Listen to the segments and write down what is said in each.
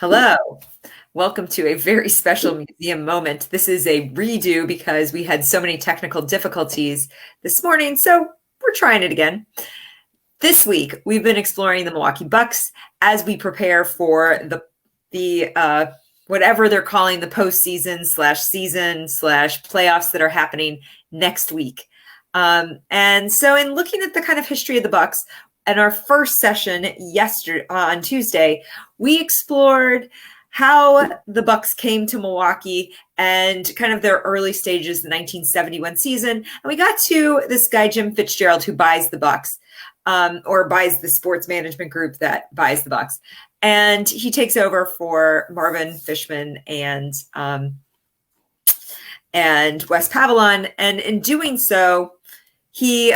Hello. Welcome to a very special museum moment. This is a redo because we had so many technical difficulties this morning, so we're trying it again. This week, we've been exploring the Milwaukee Bucks as we prepare for the whatever they're calling the postseason slash season slash playoffs that are happening next week. And so in looking at the kind of history of the Bucks, in our first session yesterday on Tuesday, we explored how the Bucks came to Milwaukee and kind of their early stages, the 1971 season. And we got to this guy, Jim Fitzgerald, who buys the Bucks, or buys the sports management group that buys the Bucks. And he takes over for Marvin Fishman and Wes Pavalon. And in doing so, he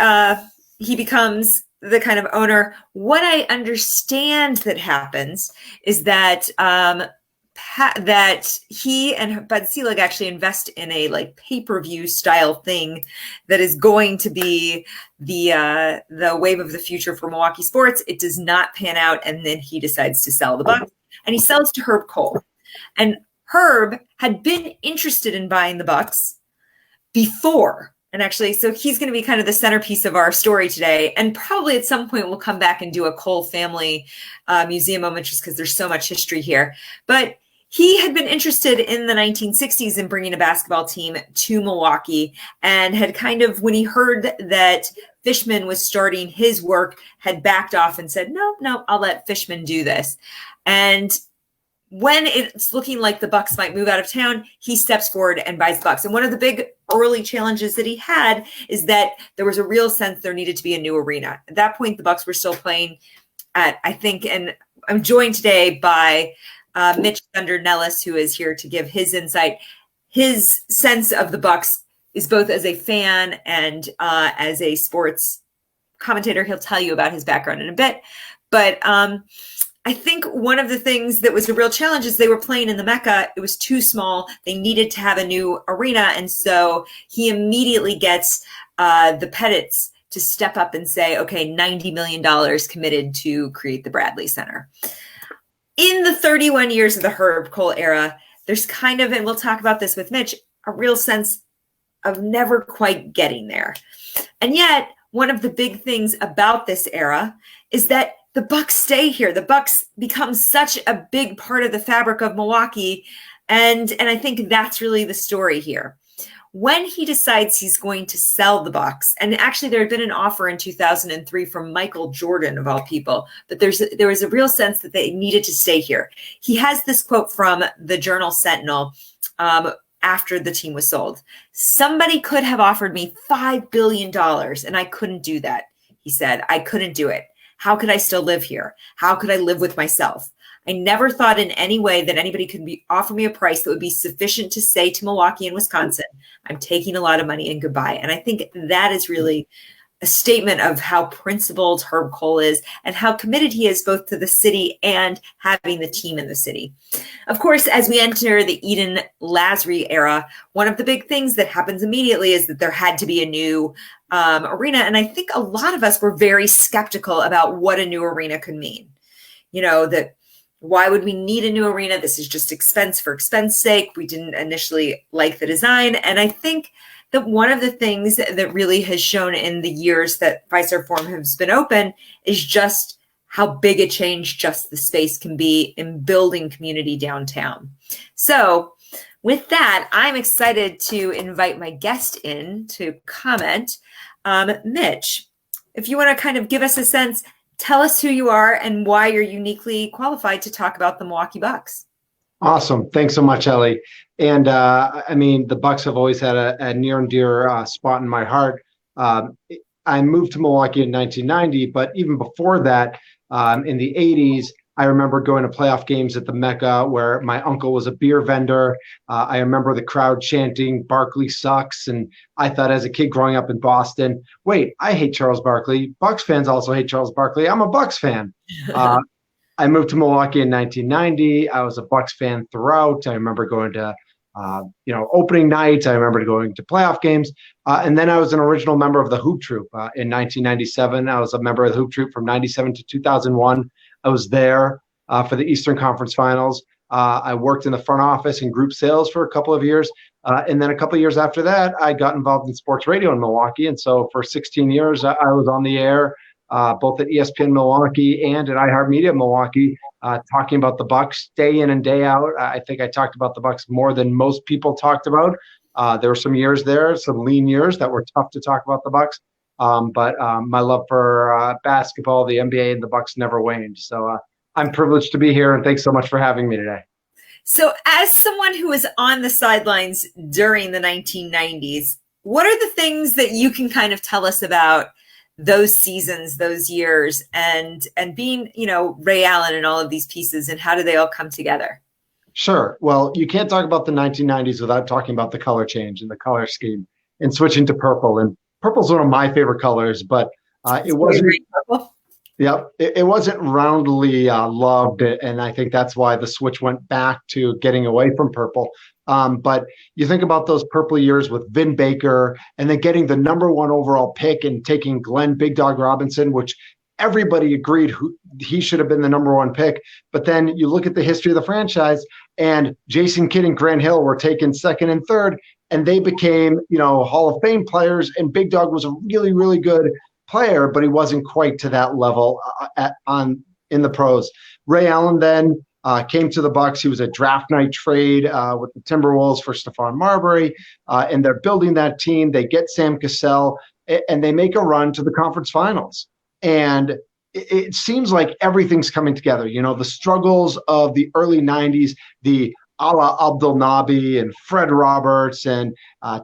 becomes the kind of owner. What I understand that happens is that that he and Bud Selig actually invest in a like pay-per-view style thing that is going to be the wave of the future for Milwaukee sports. It does not pan out, and then he decides to sell the Bucks, and he sells to Herb Kohl. And Herb had been interested in buying the Bucks before. And actually, so he's going to be kind of the centerpiece of our story today. And probably at some point we'll come back and do a Kohl family museum moment just because there's so much history here. But he had been interested in the 1960s in bringing a basketball team to Milwaukee, and had kind of, when he heard that Fishman was starting his work, had backed off and said, no, I'll let Fishman do this. And when it's looking like the Bucks might move out of town, he steps forward and buys the Bucks. And one of the big early challenges that he had is that there was a real sense there needed to be a new arena. At that point, the Bucks were still playing at, I think, and I'm joined today by Mitch Thunder Nellis, who is here to give his insight. His sense of the Bucks is both as a fan and as a sports commentator. He'll tell you about his background in a bit. But I think one of the things that was a real challenge is they were playing in the Mecca. It was too small. They needed to have a new arena. And so he immediately gets the Pettits to step up and say, okay, $90 million committed to create the Bradley Center. In the 31 years of the Herb Kohl era, there's kind of, and we'll talk about this with Mitch, a real sense of never quite getting there. And yet, one of the big things about this era is that the Bucks stay here. The Bucks become such a big part of the fabric of Milwaukee. And I think that's really the story here. When he decides he's going to sell the Bucks, and actually there had been an offer in 2003 from Michael Jordan, of all people, but there was a real sense that they needed to stay here. He has this quote from the Journal Sentinel after the team was sold. "Somebody could have offered me $5 billion, and I couldn't do that," he said. "I couldn't do it. How could I still live here? How could I live with myself? I never thought in any way that anybody could offer me a price that would be sufficient to say to Milwaukee and Wisconsin, I'm taking a lot of money and goodbye." And I think that is really a statement of how principled Herb Kohl is and how committed he is both to the city and having the team in the city. Of course, as we enter the Eden Lasry era, one of the big things that happens immediately is that there had to be a new arena. And I think a lot of us were very skeptical about what a new arena could mean. You know, that why would we need a new arena? This is just expense for expense sake. We didn't initially like the design. And I think that one of the things that really has shown in the years that Fiserv Forum has been open is just how big a change just the space can be in building community downtown. So with that, I'm excited to invite my guest in to comment. Mitch, if you want to kind of give us a sense, tell us who you are and why you're uniquely qualified to talk about the Milwaukee Bucks. Awesome. Thanks so much, Ellie. And I mean, the Bucks have always had a near and dear spot in my heart. I moved to Milwaukee in 1990, but even before that, in the 80s, I remember going to playoff games at the Mecca where my uncle was a beer vendor. I remember the crowd chanting, "Barkley sucks." And I thought as a kid growing up in Boston, wait, I hate Charles Barkley. Bucks fans also hate Charles Barkley. I'm a Bucks fan. I moved to Milwaukee in 1990. I was a Bucks fan throughout. I remember going to opening nights. I remember going to playoff games. And then I was an original member of the Hoop Troop in 1997. I was a member of the Hoop Troop from 97 to 2001. I was there for the Eastern Conference Finals. I worked in the front office and group sales for a couple of years. And then a couple of years after that, I got involved in sports radio in Milwaukee. And so for 16 years, I was on the air, both at ESPN Milwaukee and at iHeartMedia Milwaukee, talking about the Bucks day in and day out. I think I talked about the Bucks more than most people talked about. There were some years there, some lean years that were tough to talk about the Bucks. But my love for basketball, the NBA, and the Bucks never waned. So I'm privileged to be here, and thanks so much for having me today. So as someone who was on the sidelines during the 1990s, what are the things that you can kind of tell us about those seasons, those years, and being, Ray Allen and all of these pieces, and how do they all come together? Sure. Well, you can't talk about the 1990s without talking about the color change and the color scheme and switching to purple. And purple's one of my favorite colors, but it wasn't. Yep, it wasn't roundly loved, and I think that's why the switch went back to getting away from purple. But you think about those purple years with Vin Baker, and then getting the number 1 overall pick and taking Glenn Big Dog Robinson, which everybody agreed he should have been the number 1 pick. But then you look at the history of the franchise, and Jason Kidd and Grant Hill were taken 2nd and 3rd, and they became Hall of Fame players. And Big Dog was a really, really good player, but he wasn't quite to that level in the pros. Ray Allen then came to the Bucks. He was a draft night trade with the Timberwolves for Stephon Marbury, and they're building that team. They get Sam Cassell, and they make a run to the conference finals. And it seems like everything's coming together. The struggles of the early 90s, the a la Abdul Nabi and Fred Roberts and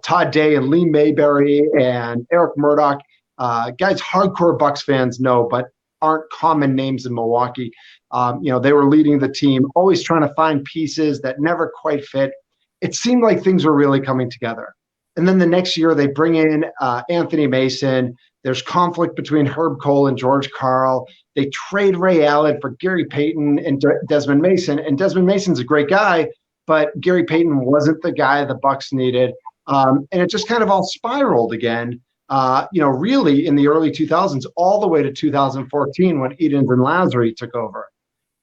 Todd Day and Lee Mayberry and Eric Murdoch, guys hardcore Bucks fans know, but aren't common names in Milwaukee. They were leading the team, always trying to find pieces that never quite fit. It seemed like things were really coming together. And then the next year they bring in Anthony Mason. There's conflict between Herb Kohl and George Karl. They trade Ray Allen for Gary Payton and Desmond Mason. And Desmond Mason's a great guy, but Gary Payton wasn't the guy the Bucks needed. And it just kind of all spiraled again. Really in the early 2000s, all the way to 2014 when Edens and Lasry took over.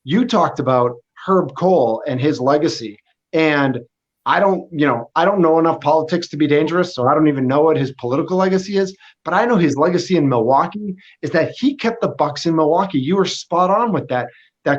You talked about Herb Kohl and his legacy, and I don't know enough politics to be dangerous, so I don't even know what his political legacy is, but I know his legacy in Milwaukee is that he kept the Bucks in Milwaukee. You were spot on with that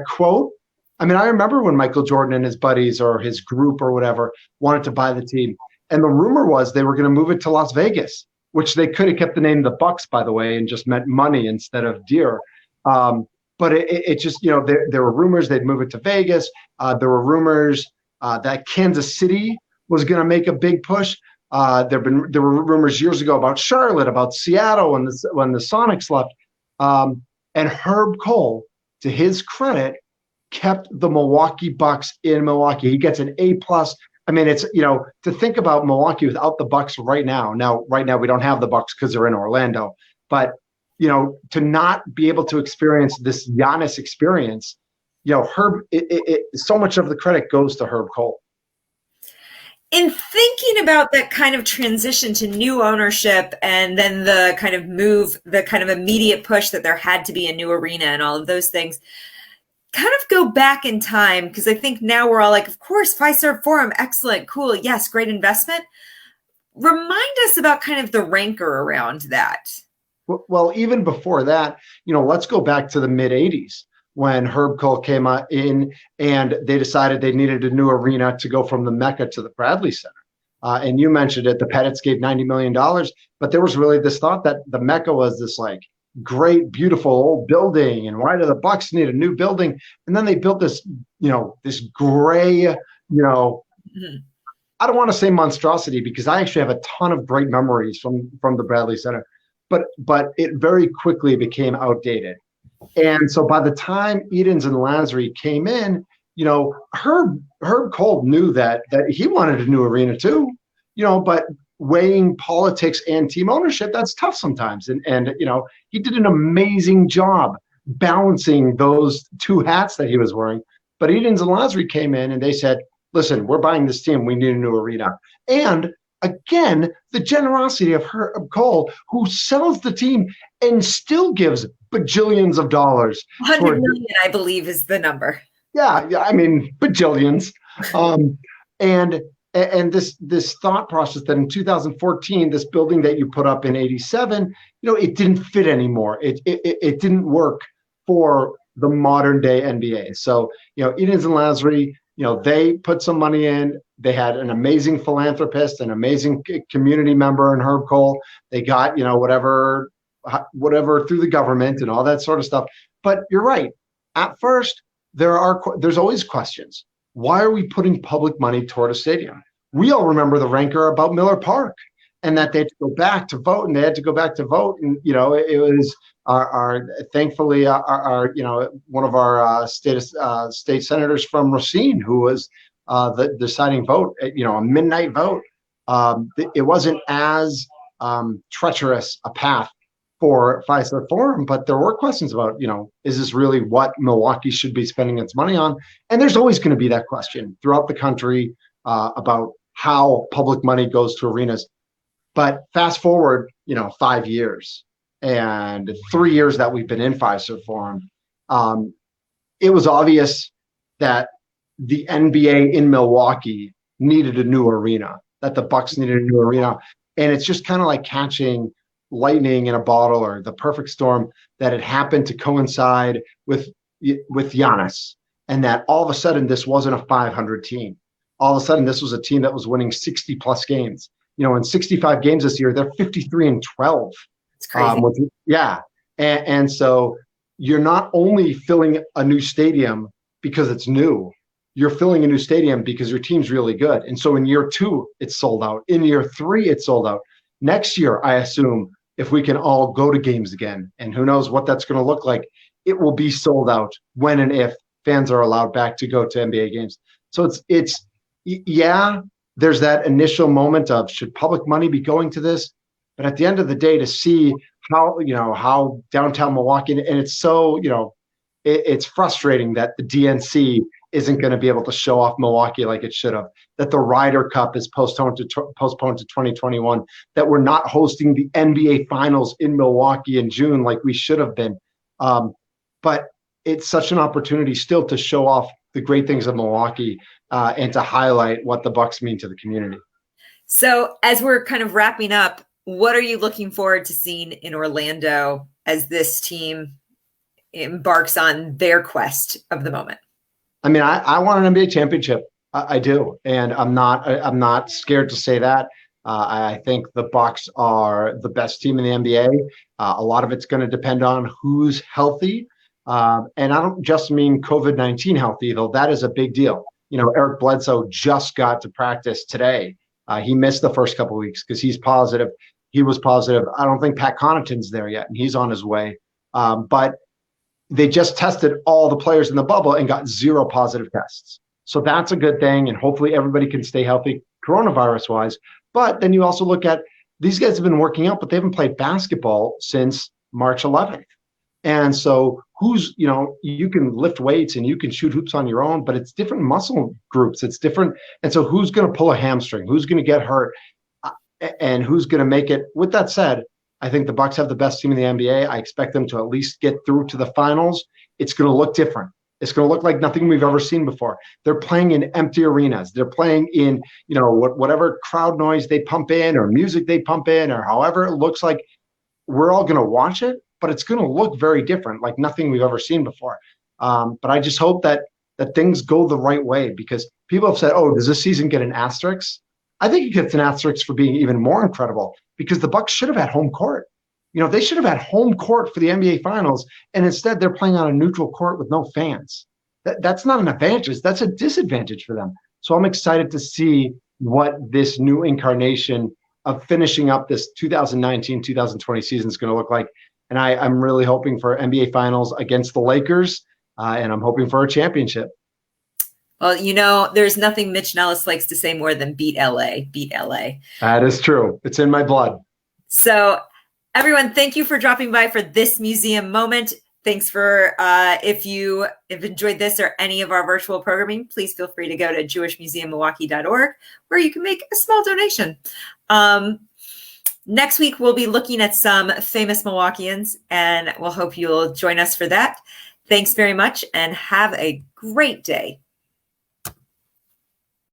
quote. I mean, I remember when Michael Jordan and his buddies or his group or whatever wanted to buy the team, and the rumor was they were going to move it to Las Vegas, which they could have kept the name the Bucks, by the way, and just meant money instead of deer. But it just, there were rumors they'd move it to Vegas. There were rumors that Kansas City was going to make a big push. There were rumors years ago about Charlotte, about Seattle when the Sonics left. And Herb Kohl, to his credit, kept the Milwaukee Bucks in Milwaukee. He gets an A+. I mean, it's, to think about Milwaukee without the Bucks right now. Now, right now we don't have the Bucks because they're in Orlando. But, to not be able to experience this Giannis experience, Herb, so much of the credit goes to Herb Kohl. In thinking about that kind of transition to new ownership and then the kind of move, the kind of immediate push that there had to be a new arena and all of those things, kind of go back in time, because I think now we're all like, of course, Fiserv Forum, excellent, cool, yes, great investment. Remind us about kind of the rancor around that. Well, even before that, let's go back to the mid-'80s when Herb Kohl came in and they decided they needed a new arena to go from the Mecca to the Bradley Center. And you mentioned it, the Pettits gave $90 million, but there was really this thought that the Mecca was this like great, beautiful old building, and why do the Bucks need a new building? And then they built this, this gray, I don't want to say monstrosity because I actually have a ton of great memories from the Bradley Center, but it very quickly became outdated. And so by the time Edens and Lasry came in, Herb Kohl knew that he wanted a new arena too, but weighing politics and team ownership, that's tough sometimes. And he did an amazing job balancing those two hats that he was wearing. But Edens and Lasry came in and they said, listen, we're buying this team. We need a new arena. And again, the generosity of Herb Kohl, who sells the team and still gives bajillions of dollars. 100 million, I believe, is the number. Yeah, I mean, bajillions. Um, and and this thought process that in 2014, this building that you put up in 87, it didn't fit anymore. It didn't work for the modern day NBA. So, Edens and Lasry, they put some money in. They had an amazing philanthropist, an amazing community member in Herb Kohl. They got, whatever through the government and all that sort of stuff. But you're right. At first, there's always questions. Why are we putting public money toward a stadium? We all remember the rancor about Miller Park and that they had to go back to vote, and they had to go back to vote. And, it was our thankfully, our one of our state senators from Racine, who was the deciding vote, a midnight vote. It wasn't as treacherous a path for Fiserv Forum, but there were questions about, is this really what Milwaukee should be spending its money on? And there's always going to be that question throughout the country about how public money goes to arenas. But fast forward, 5 years and 3 years that we've been in Fiserv Forum, it was obvious that the NBA in Milwaukee needed a new arena, that the Bucks needed a new arena. And it's just kind of like catching lightning in a bottle, or the perfect storm, that it happened to coincide with Giannis, and that all of a sudden this wasn't a 500 team. All of a sudden this was a team that was winning 60 plus games. In 65 games this year, they're 53-12. It's crazy. And so you're not only filling a new stadium because it's new, you're filling a new stadium because your team's really good. And so in year 2, it's sold out. In year 3, it's sold out. Next year, I assume, if we can all go to games again, and who knows what that's going to look like, it will be sold out when and if fans are allowed back to go to NBA games. So there's that initial moment of, should public money be going to this? But at the end of the day, to see how downtown Milwaukee, and it's so, it's frustrating that the DNC isn't going to be able to show off Milwaukee like it should have, that the Ryder Cup is postponed to 2021, that we're not hosting the NBA Finals in Milwaukee in June like we should have been. But it's such an opportunity still to show off the great things of Milwaukee and to highlight what the Bucks mean to the community. So as we're kind of wrapping up, what are you looking forward to seeing in Orlando as this team embarks on their quest of the moment? I mean, I want an NBA championship. I do, and I'm not scared to say that. I think the Bucks are the best team in the NBA. A lot of it's going to depend on who's healthy, and I don't just mean COVID-19 healthy, though that is a big deal. Eric Bledsoe just got to practice today. He missed the first couple of weeks because he's positive. He was positive. I don't think Pat Connaughton's there yet, and he's on his way. But they just tested all the players in the bubble and got 0 positive tests. So that's a good thing. And hopefully everybody can stay healthy coronavirus wise. But then you also look at, these guys have been working out, but they haven't played basketball since March 11th. And so you can lift weights and you can shoot hoops on your own, but it's different muscle groups. It's different. And so who's going to pull a hamstring? Who's going to get hurt? And who's going to make it? With that said, I think the Bucks have the best team in the NBA. I expect them to at least get through to the finals. It's going to look different. It's going to look like nothing we've ever seen before. They're playing in empty arenas. They're playing in, whatever crowd noise they pump in or music they pump in or however it looks like. We're all going to watch it, but it's going to look very different, like nothing we've ever seen before. But I just hope that things go the right way, because people have said, oh, does this season get an asterisk? I think it gets an asterisk for being even more incredible, because the Bucks should have had home court. They should have had home court for the NBA Finals, and instead they're playing on a neutral court with no fans. That's not an advantage. That's a disadvantage for them. So I'm excited to see what this new incarnation of finishing up this 2019-2020 season is going to look like. And I'm really hoping for NBA Finals against the Lakers, and I'm hoping for a championship. Well, there's nothing Mitch Nellis likes to say more than beat LA, beat LA. That is true. It's in my blood. So everyone, thank you for dropping by for this museum moment. Thanks for, if you have enjoyed this or any of our virtual programming, please feel free to go to jewishmuseummilwaukee.org, where you can make a small donation. Next week, we'll be looking at some famous Milwaukeeans, and we'll hope you'll join us for that. Thanks very much and have a great day.